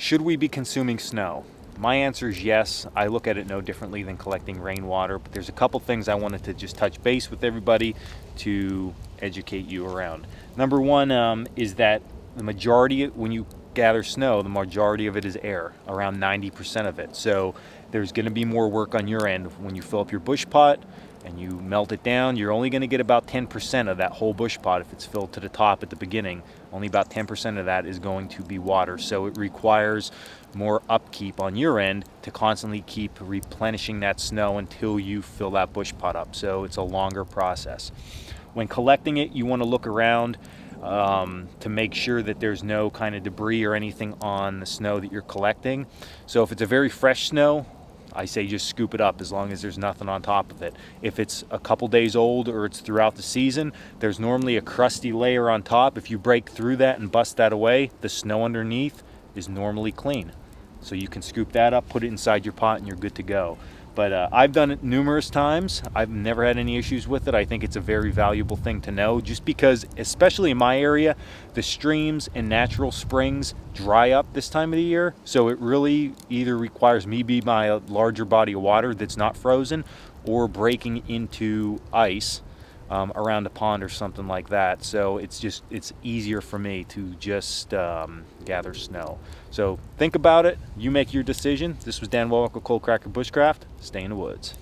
Should we be consuming snow? My answer is yes. I look at it no differently than collecting rainwater, but there's a couple things I wanted to just touch base with everybody to educate you around. Number one is that the majority, when you gather snow, the majority of it is air, around 90% of it. So there's going to be more work on your end. When you fill up your bush pot and you melt it down, you're only going to get about 10% of that whole bush pot if it's filled to the top at the beginning. Only about 10% of that is going to be water. So it requires more upkeep on your end to constantly keep replenishing that snow until you fill that bush pot up. So it's a longer process. When collecting it, you want to look around to make sure that there's no kind of debris or anything on the snow that you're collecting. So if it's a very fresh snow, I say just scoop it up as long as there's nothing on top of it. If it's a couple days old or it's throughout the season, there's normally a crusty layer on top. If you break through that and bust that away, the snow underneath is normally clean. So you can scoop that up, put it inside your pot, and you're good to go. But I've done it numerous times. I've never had any issues with it. I think it's a very valuable thing to know, just because, especially in my area, the streams and natural springs dry up this time of the year. So it really either requires me be by a larger body of water that's not frozen, or breaking into ice around a pond or something like that. So it's easier for me to just gather snow. So think about it. You make your decision. This was Dan Walker, Coalcracker Bushcraft. Stay in the woods.